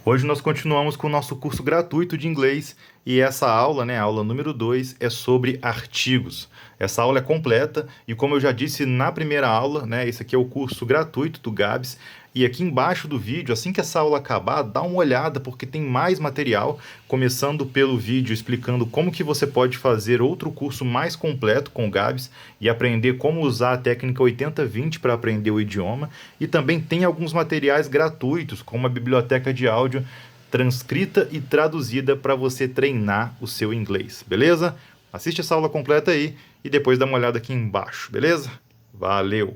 Hoje nós continuamos com o nosso curso gratuito de inglês e essa aula, a aula número 2, é sobre artigos. Essa aula é completa e, como eu já disse na primeira aula, esse aqui é o curso gratuito do Gabs. E aqui embaixo do vídeo, assim que essa aula acabar, dá uma olhada porque tem mais material, começando pelo vídeo explicando como que você pode fazer outro curso mais completo com o Gabs e aprender como usar a técnica 80-20 para aprender o idioma. E também tem alguns materiais gratuitos, como a biblioteca de áudio transcrita e traduzida para você treinar o seu inglês, beleza? Assiste essa aula completa aí e depois dá uma olhada aqui embaixo, beleza? Valeu!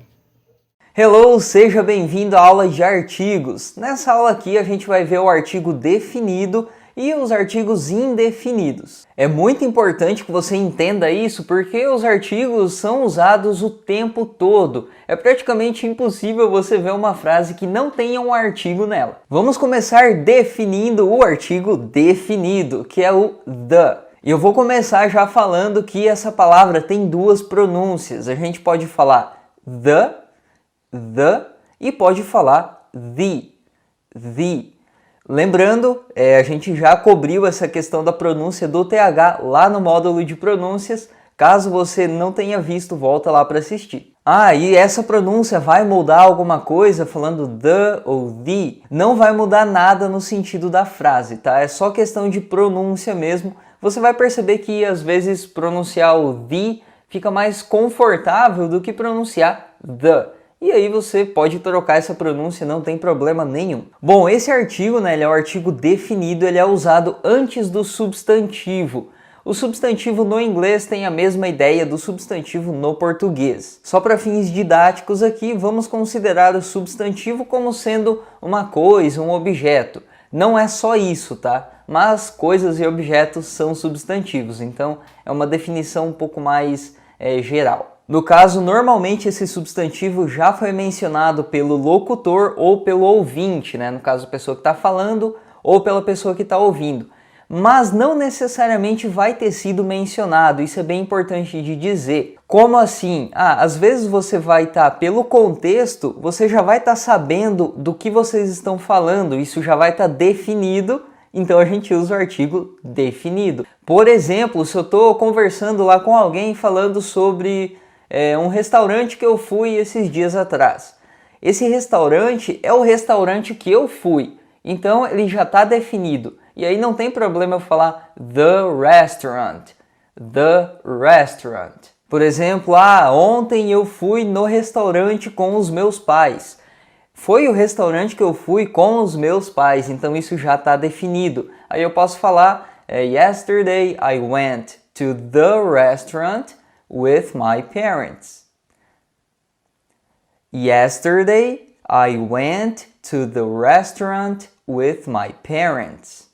Hello, seja bem-vindo à aula de artigos. Nessa aula aqui a gente vai ver o artigo definido e os artigos indefinidos. É muito importante que você entenda isso porque os artigos são usados o tempo todo. É praticamente impossível você ver uma frase que não tenha um artigo nela. Vamos começar definindo o artigo definido, que é o the. E eu vou começar já falando que essa palavra tem duas pronúncias. A gente pode falar the e pode falar the. Lembrando, a gente já cobriu essa questão da pronúncia do TH lá no módulo de pronúncias. Caso você não tenha visto, volta lá para assistir. E essa pronúncia vai mudar alguma coisa falando the ou the? Não vai mudar nada no sentido da frase, tá? É só questão de pronúncia mesmo. Você vai perceber que às vezes pronunciar o the fica mais confortável do que pronunciar the. E aí você pode trocar essa pronúncia, não tem problema nenhum. Bom, esse artigo, ele é o artigo definido, ele é usado antes do substantivo. O substantivo no inglês tem a mesma ideia do substantivo no português. Só para fins didáticos aqui, vamos considerar o substantivo como sendo uma coisa, um objeto. Não é só isso, tá? Mas coisas e objetos são substantivos, então é uma definição um pouco mais geral. No caso, normalmente esse substantivo já foi mencionado pelo locutor ou pelo ouvinte, no caso a pessoa que está falando ou pela pessoa que está ouvindo. Mas não necessariamente vai ter sido mencionado, isso é bem importante de dizer. Como assim? Às vezes você vai estar, pelo contexto, você já vai estar sabendo do que vocês estão falando, isso já vai estar definido, então a gente usa o artigo definido. Por exemplo, se eu estou conversando lá com alguém falando sobre um restaurante que eu fui esses dias atrás. Esse restaurante é o restaurante que eu fui, então ele já está definido. E aí não tem problema eu falar the restaurant. Por exemplo, ontem eu fui no restaurante com os meus pais. Foi o restaurante que eu fui com os meus pais, então isso já está definido. Aí eu posso falar yesterday I went to the restaurant with my parents. Yesterday, I went to the restaurant with my parents.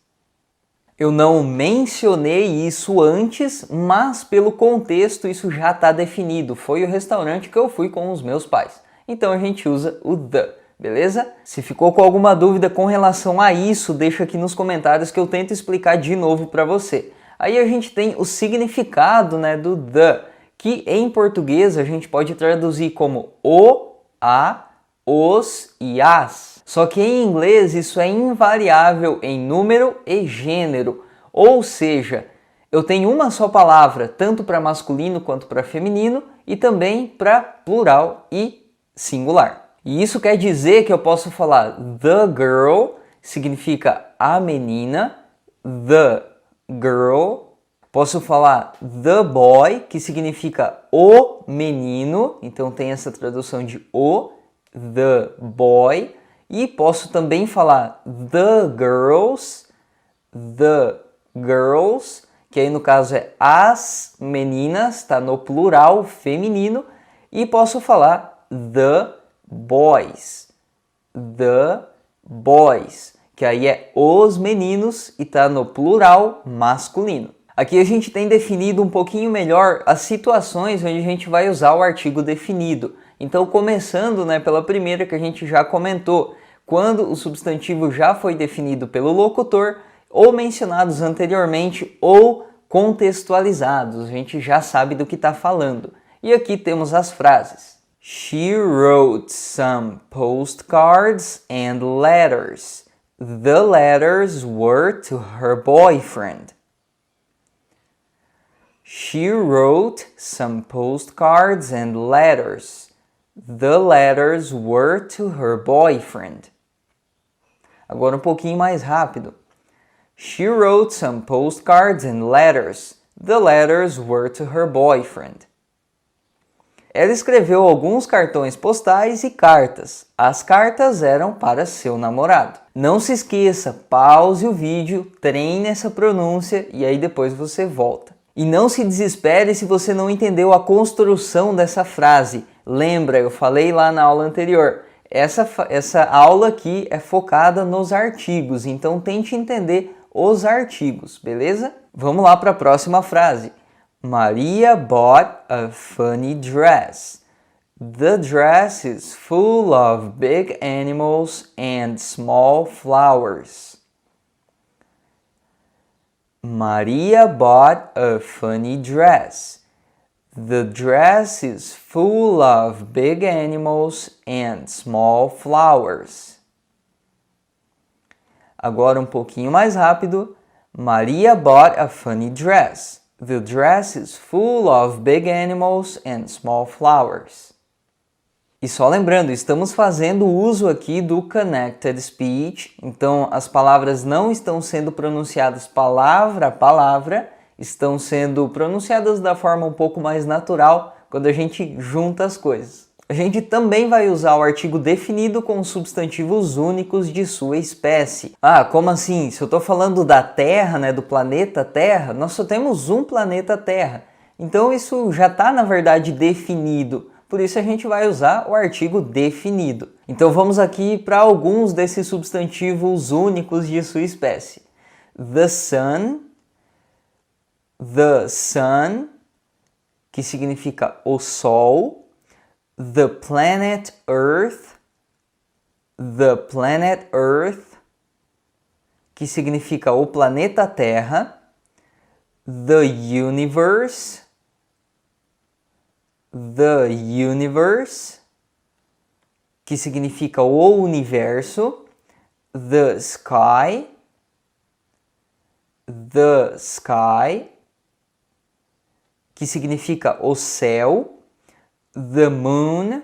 Eu não mencionei isso antes, mas pelo contexto isso já está definido. Foi o restaurante que eu fui com os meus pais. Então a gente usa o the, beleza? Se ficou com alguma dúvida com relação a isso, deixa aqui nos comentários que eu tento explicar de novo para você. Aí a gente tem o significado do the, que em português a gente pode traduzir como o, a, os e as. Só que em inglês isso é invariável em número e gênero. Ou seja, eu tenho uma só palavra, tanto para masculino quanto para feminino, e também para plural e singular. E isso quer dizer que eu posso falar the girl, significa a menina, the girl. Posso falar the boy, que significa o menino, então tem essa tradução de o, the boy. E posso também falar the girls, que aí no caso é as meninas, está no plural feminino. E posso falar the boys, que aí é os meninos e está no plural masculino. Aqui a gente tem definido um pouquinho melhor as situações onde a gente vai usar o artigo definido. Então, começando pela primeira que a gente já comentou, quando o substantivo já foi definido pelo locutor, ou mencionados anteriormente, ou contextualizados, a gente já sabe do que está falando. E aqui temos as frases. She wrote some postcards and letters. The letters were to her boyfriend. She wrote some postcards and letters. The letters were to her boyfriend. Agora um pouquinho mais rápido. She wrote some postcards and letters. The letters were to her boyfriend. Ela escreveu alguns cartões postais e cartas. As cartas eram para seu namorado. Não se esqueça, pause o vídeo, treine essa pronúncia e aí depois você volta. E não se desespere se você não entendeu a construção dessa frase. Lembra, eu falei lá na aula anterior. Essa aula aqui é focada nos artigos, então tente entender os artigos, beleza? Vamos lá para a próxima frase. Maria bought a funny dress. The dress is full of big animals and small flowers. Maria bought a funny dress. The dress is full of big animals and small flowers. Agora um pouquinho mais rápido. Maria bought a funny dress. The dress is full of big animals and small flowers. E só lembrando, estamos fazendo uso aqui do Connected Speech, então as palavras não estão sendo pronunciadas palavra a palavra, estão sendo pronunciadas da forma um pouco mais natural quando a gente junta as coisas. A gente também vai usar o artigo definido com substantivos únicos de sua espécie. Ah, como assim? Se eu estou falando da Terra, né, do planeta Terra, nós só temos um planeta Terra. Então isso já está, na verdade, definido. Por isso a gente vai usar o artigo definido. Então vamos aqui para alguns desses substantivos únicos de sua espécie. The sun, que significa o Sol. The planet Earth, que significa o planeta Terra. The universe, que significa o universo. The sky, que significa o céu. The moon,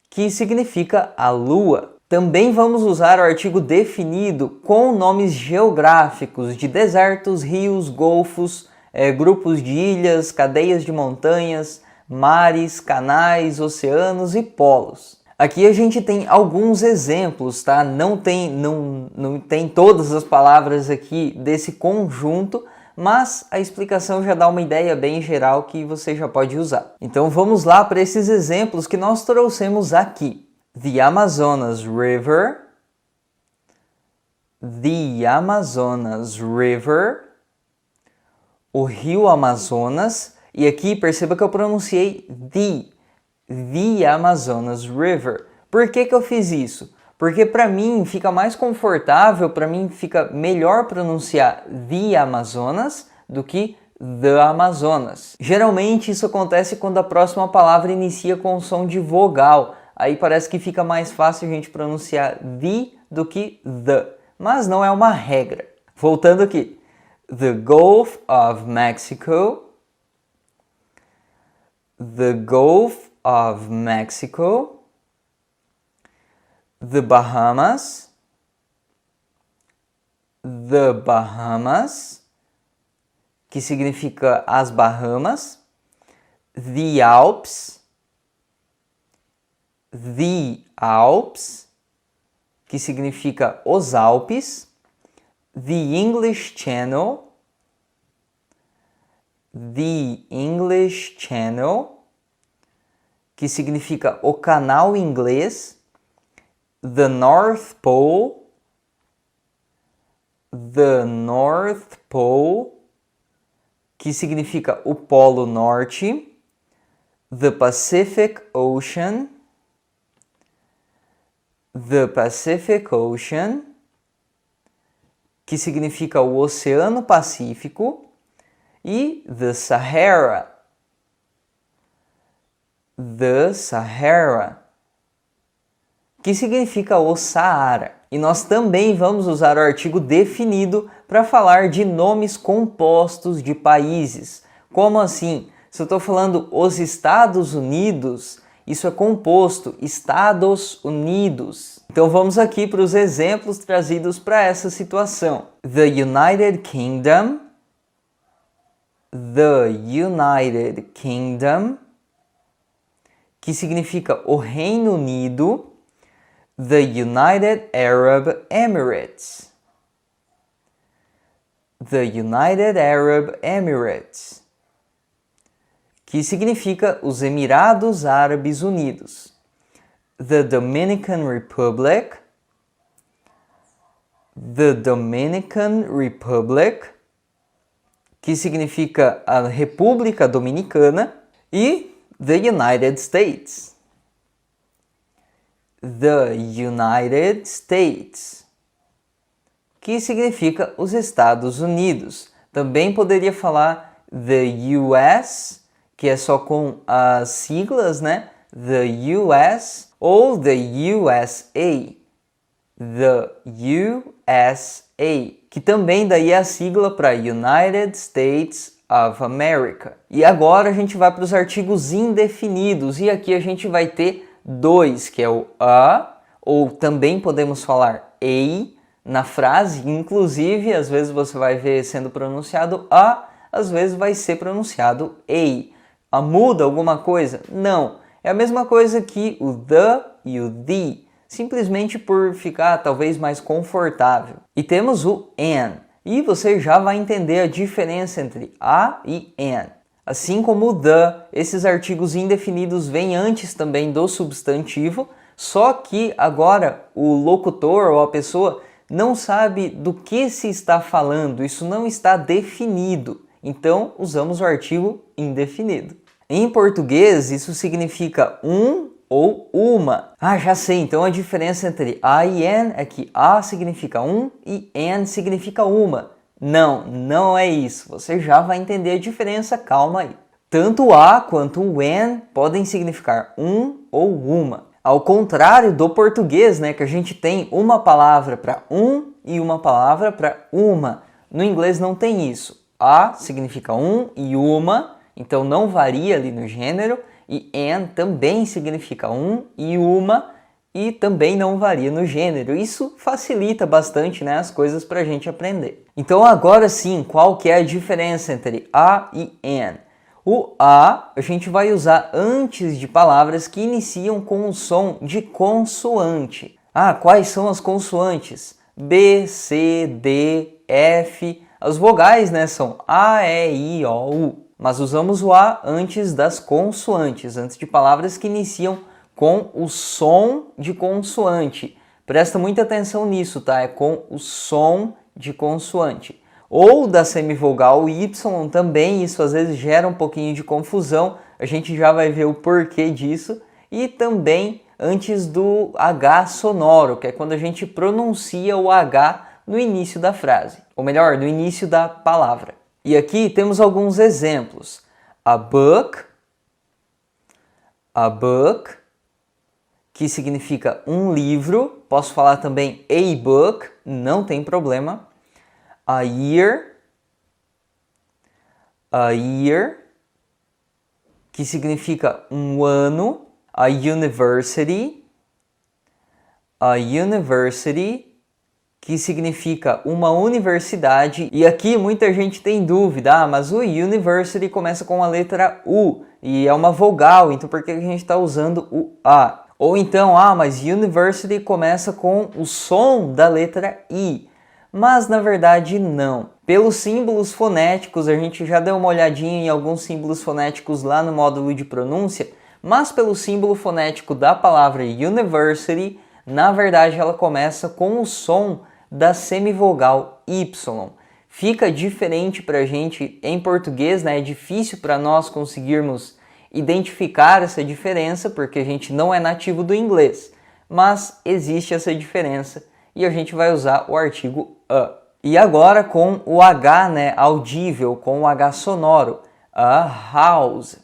que significa a lua. Também vamos usar o artigo definido com nomes geográficos de desertos, rios, golfos, grupos de ilhas, cadeias de montanhas, mares, canais, oceanos e polos. Aqui a gente tem alguns exemplos, tá? Não tem todas as palavras aqui desse conjunto, mas a explicação já dá uma ideia bem geral que você já pode usar. Então vamos lá para esses exemplos que nós trouxemos aqui. The Amazonas River, o Rio Amazonas, e aqui perceba que eu pronunciei The Amazonas River. Por que eu fiz isso? Porque para mim fica mais confortável, para mim fica melhor pronunciar The Amazonas do que The Amazonas. Geralmente isso acontece quando a próxima palavra inicia com som de vogal. Aí parece que fica mais fácil a gente pronunciar the do que the. Mas não é uma regra. Voltando aqui. The Gulf of Mexico. The Gulf of Mexico. The Bahamas, que significa as Bahamas. The Alps, que significa os Alpes. The English Channel, que significa o canal inglês. The North Pole, que significa o Polo Norte. The Pacific Ocean, que significa o Oceano Pacífico. E The Sahara, que significa o Saara. E nós também vamos usar o artigo definido para falar de nomes compostos de países. Como assim? Se eu estou falando os Estados Unidos, isso é composto, Estados Unidos. Então vamos aqui para os exemplos trazidos para essa situação. The United Kingdom, que significa o Reino Unido, the United Arab Emirates, que significa os Emirados Árabes Unidos, the Dominican Republic, que significa a República Dominicana, e the United States, que significa os Estados Unidos. Também poderia falar the US, que é só com as siglas, né? The US, ou the USA, que também daí é a sigla para United States of America. E agora a gente vai para os artigos indefinidos, e aqui a gente vai ter dois, que é o a, ou também podemos falar a na frase, inclusive às vezes você vai ver sendo pronunciado a, às vezes vai ser pronunciado a. Muda alguma coisa? Não, é a mesma coisa que o the e o the, simplesmente por ficar talvez mais confortável. E temos o an, e você já vai entender a diferença entre a e an. Assim como o the, esses artigos indefinidos vêm antes também do substantivo, só que agora o locutor ou a pessoa não sabe do que se está falando, isso não está definido, então usamos o artigo indefinido. Em português, isso significa um ou uma. Já sei, então a diferença entre a e an é que a significa um e an significa uma. Não é isso. Você já vai entender a diferença, calma aí. Tanto a quanto o an podem significar um ou uma. Ao contrário do português, né, que a gente tem uma palavra para um e uma palavra para uma. No inglês não tem isso. A significa um e uma, então não varia ali no gênero. E an também significa um e uma, e também não varia no gênero. Isso facilita bastante, né, as coisas para a gente aprender. Então agora sim, qual que é a diferença entre a e an? O a gente vai usar antes de palavras que iniciam com o som de consoante. Quais são as consoantes? B, C, D, F. As vogais, né, são A, E, I, O, U. Mas usamos o a antes das consoantes, antes de palavras que iniciam com o som de consoante. Presta muita atenção nisso, tá? É com o som de consoante. Ou da semivogal y também, isso às vezes gera um pouquinho de confusão, a gente já vai ver o porquê disso. E também antes do H sonoro, que é quando a gente pronuncia o H no início da frase, ou melhor, no início da palavra. E aqui temos alguns exemplos. A book, que significa um livro. Posso falar também a book, não tem problema. A year, que significa um ano. A university, que significa uma universidade. E aqui muita gente tem dúvida, mas o university começa com a letra U e é uma vogal, então por que a gente está usando o A? Ou então, mas university começa com o som da letra I, mas na verdade não. Pelos símbolos fonéticos, a gente já deu uma olhadinha em alguns símbolos fonéticos lá no módulo de pronúncia, mas pelo símbolo fonético da palavra university, na verdade ela começa com o som da semivogal Y. Fica diferente para a gente em português, né? É difícil para nós conseguirmos identificar essa diferença, porque a gente não é nativo do inglês, mas existe essa diferença e a gente vai usar o artigo a. E agora com o H, né, audível, com o H sonoro, a house.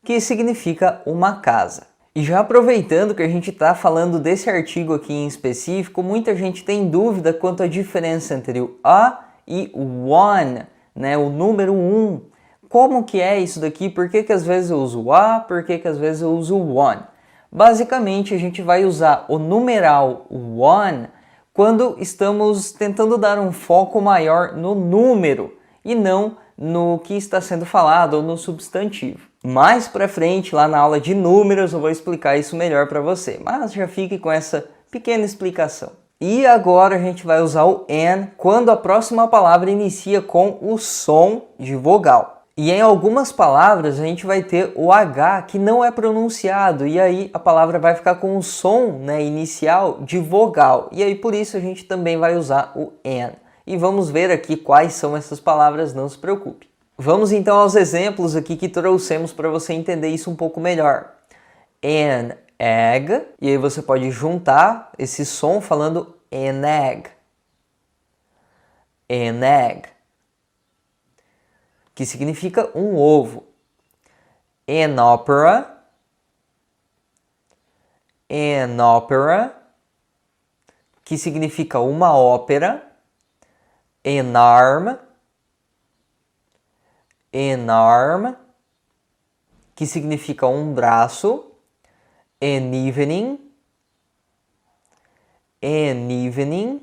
que significa uma casa. E já aproveitando que a gente está falando desse artigo aqui em específico, muita gente tem dúvida quanto à diferença entre o a e o one, né? O número 1. Como que é isso daqui? Por que às vezes eu uso o a? Por que às vezes eu uso o one? Basicamente, a gente vai usar o numeral one quando estamos tentando dar um foco maior no número e não no que está sendo falado ou no substantivo. Mais para frente, lá na aula de números, eu vou explicar isso melhor para você, mas já fique com essa pequena explicação. E agora a gente vai usar o an quando a próxima palavra inicia com o som de vogal. E em algumas palavras a gente vai ter o H que não é pronunciado, e aí a palavra vai ficar com o som, né, inicial de vogal. E aí por isso a gente também vai usar o an. E vamos ver aqui quais são essas palavras, não se preocupe. Vamos então aos exemplos aqui que trouxemos para você entender isso um pouco melhor. An egg, e aí você pode juntar esse som falando an egg. An egg, que significa um ovo. An opera. An opera, que significa uma ópera. An arm. An arm, que significa um braço. An evening. An evening,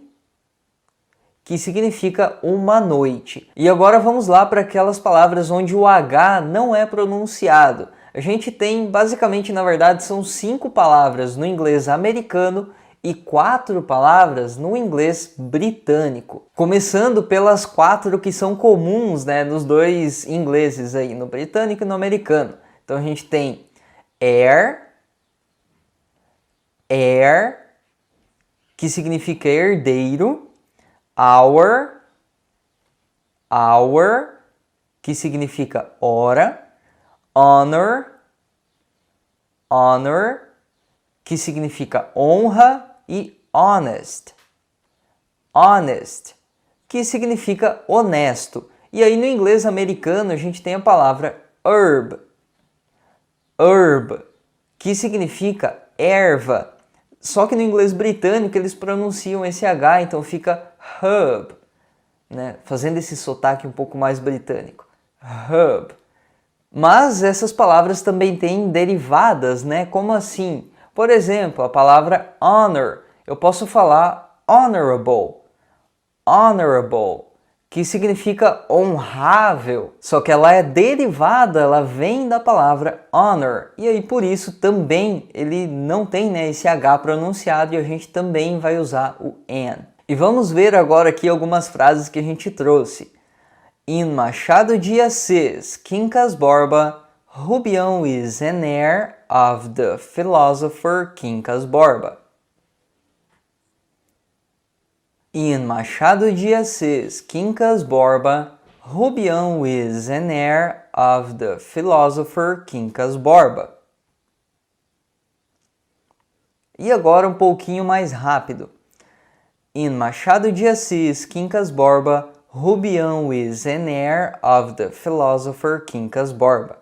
que significa uma noite. E agora vamos lá para aquelas palavras onde o H não é pronunciado. A gente tem, basicamente, na verdade, são 5 palavras no inglês americano e 4 palavras no inglês britânico. Começando pelas 4 que são comuns, né, nos dois ingleses aí, no britânico e no americano. Então a gente tem heir, que significa herdeiro. Hour, que significa hora. Honor, que significa honra. E honest, que significa honesto. E aí no inglês americano a gente tem a palavra herb, que significa erva. Só que no inglês britânico eles pronunciam esse H, então fica herb, né? Fazendo esse sotaque um pouco mais britânico. Herb. Mas essas palavras também têm derivadas, né? Como assim? Por exemplo, a palavra honor. Eu posso falar honorable, que significa honrável. Só que ela é derivada, ela vem da palavra honor. E aí por isso também ele não tem, né, esse H pronunciado e a gente também vai usar o an. E vamos ver agora aqui algumas frases que a gente trouxe. In Machado de Assis, Quincas Borba, Rubião is an heir of the philosopher Quincas Borba. In Machado de Assis, Quincas Borba, Rubião is an heir of the philosopher Quincas Borba. E agora um pouquinho mais rápido. In Machado de Assis, Quincas Borba, Rubião is an heir of the philosopher Quincas Borba.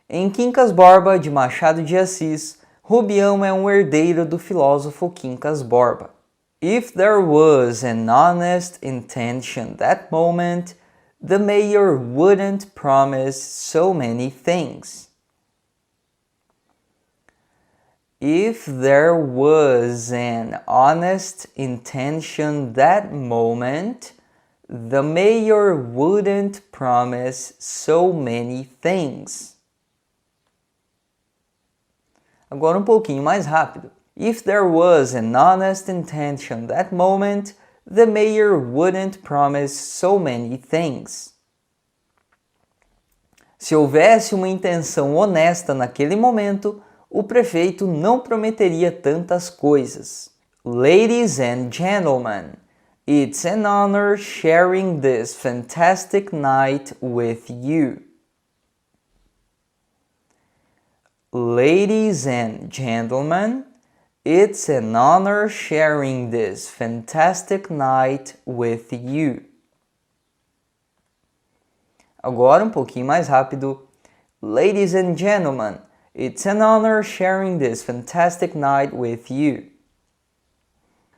Em Quincas Borba, de Machado de Assis, Rubião é um herdeiro do filósofo Quincas Borba. If there was an honest intention that moment, the mayor wouldn't promise so many things. If there was an honest intention that moment, the mayor wouldn't promise so many things. Agora um pouquinho mais rápido. If there was an honest intention that moment, the mayor wouldn't promise so many things. Se houvesse uma intenção honesta naquele momento, o prefeito não prometeria tantas coisas. Ladies and gentlemen, it's an honor sharing this fantastic night with you. Ladies and gentlemen, it's an honor sharing this fantastic night with you. Agora um pouquinho mais rápido. Ladies and gentlemen, it's an honor sharing this fantastic night with you.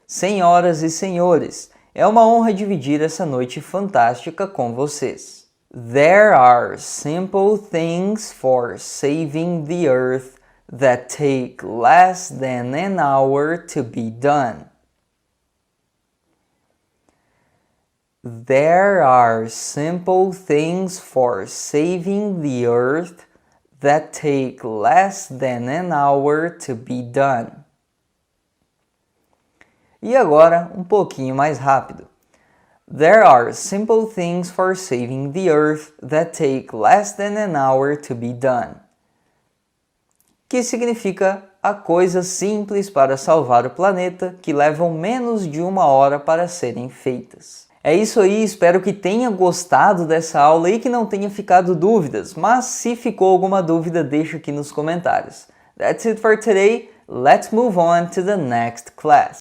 Senhoras e senhores, é uma honra dividir essa noite fantástica com vocês. There are simple things for saving the earth that take less than an hour to be done. There are simple things for saving the earth that take less than an hour to be done. E agora, um pouquinho mais rápido. There are simple things for saving the earth that take less than an hour to be done. Que significa há coisas simples para salvar o planeta que levam menos de 1 hora para serem feitas. É isso aí, espero que tenha gostado dessa aula e que não tenha ficado dúvidas, mas se ficou alguma dúvida, deixa aqui nos comentários. That's it for today, let's move on to the next class.